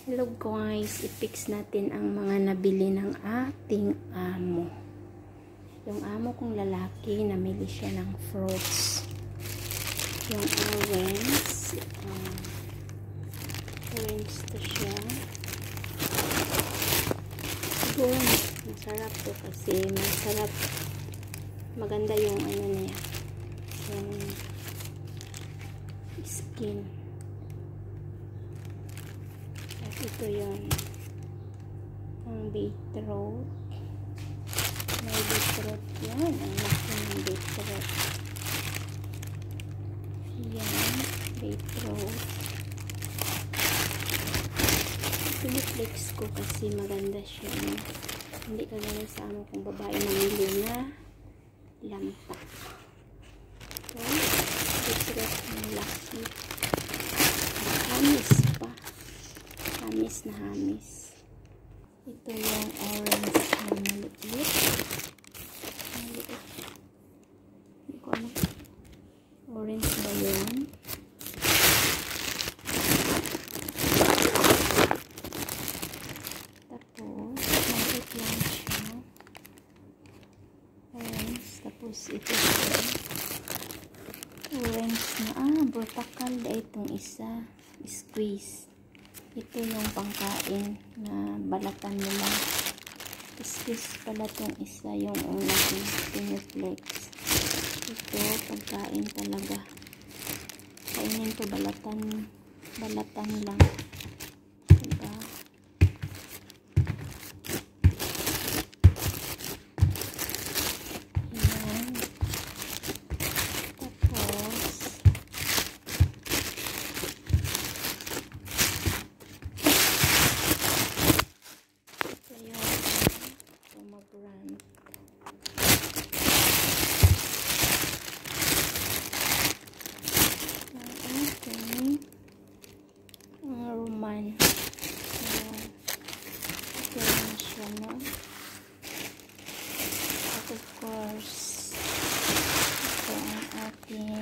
Hello guys, i-fix natin ang mga nabili ng ating amo. Yung amo kong lalaki, namili siya ng fruits. Yung orange, orange to siya. Siguro masarap to kasi masarap. Maganda yung ano niya, yung skin. Ito yun ang beetroot. May beetroot yan, ang laki ng beetroot. Yan, beetroot. Piniflex ko kasi maganda siya, no? Hindi kagaya sa amo kong babae namili na lampak. So beetroot ang laki, hamis pa, hamis na hamis. Ito yung orange na maliit. Hindi ko alam. Orange ba yun? Tapos, maliit lang siya. Orange. Tapos, ito siya. Orange na. Vertical na itong isa. Squeeze. Ito yung pangkain na balatan mo lang. Squeeze pala itong isa, yung unang piniflex. Ito, pagkain talaga. Kainin ko balatan lang. Diba? Ayan. Tapos, ito yung pomegranate. Roman. Ito na siya, no? At of course, ito ang ating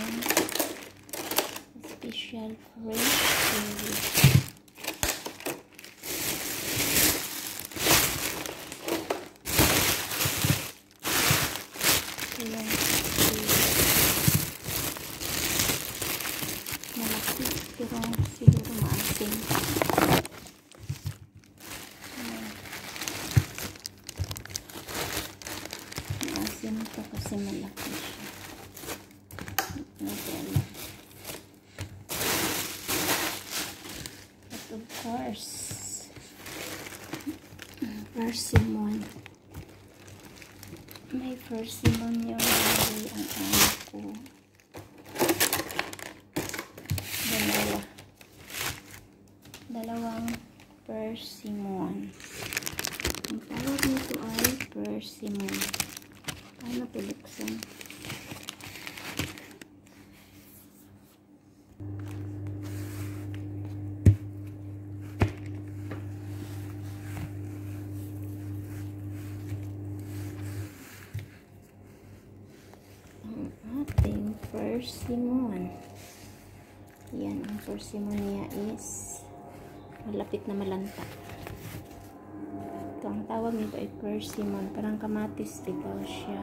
special fresh chili. Ayan, malaki, pero siguro maasim. Maasim ito kasi malaki siya. At of course, persimmon. May persimmon yung nalagay ang anak ko. Dalawang persimmon. Ang tawag nito ay persimmon. Paano piluksan? Ang ating persimmon. Yan, ang persimmon niya is malapit na malanta. Ito, ang tawag nito ay persimmon. Parang kamatis, diba siya?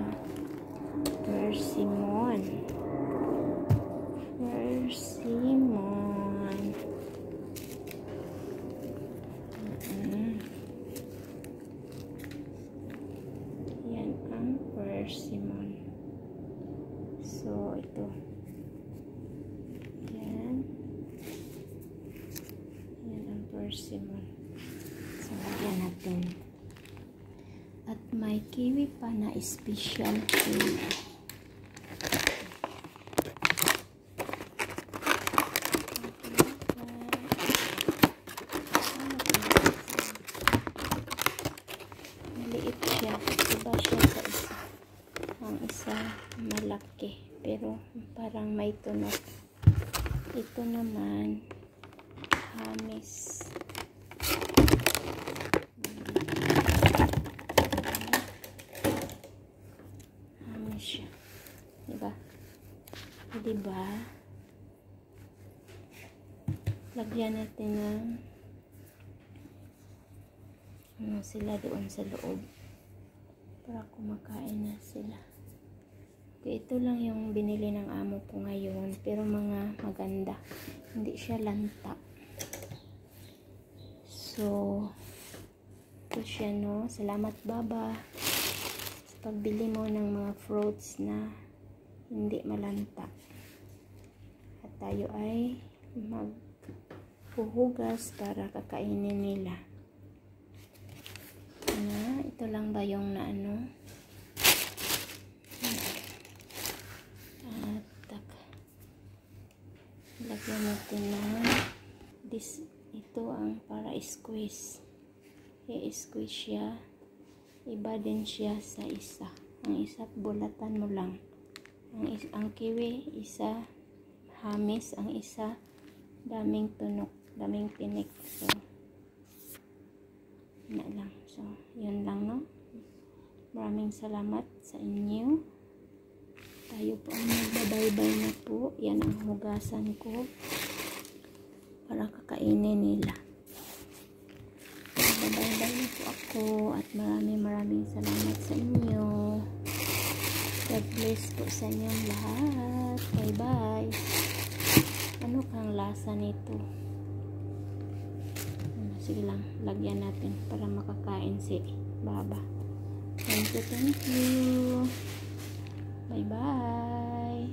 Persimmon. Persimmon. Yan ang persimmon. So, ito. Yan. Yan ang persimmon. So, lagyan natin. At may kiwi pa na special kiwi. Maliit siya. Iba siya sa isa. Ang isa malaki. Pero parang may tunog. Ito naman hamis. Hamis siya. Diba? Diba? Lagyan natin ng ano sila doon sa loob para kumakain na sila. Okay, ito lang yung binili ng amo ko ngayon, pero mga maganda, hindi siya lanta. So ito siya, no. Salamat baba sa pagbili mo ng mga fruits na hindi malanta. At tayo ay maghuhugas para kakainin nila. Na, ito lang ba yung na ano? At lagyan natin na ito ang para squeeze. I-squeeze siya. Iba din siya sa isa. Ang isa bulatan mo lang. Ang kiwi isa hamis, ang isa daming tunok, daming tinik. So na lang. So, yun lang, no? Maraming salamat sa inyo. Tayo po ang magbabaybay na po. Yan ang hugasan ko para kakainin nila. Magbabaybay na po ako at maraming salamat sa inyo. God bless po sa inyong lahat. Bye-bye. Ano kang lasa nito? Sige lang, lagyan natin para makakain si Baba. Thank you. Bye bye.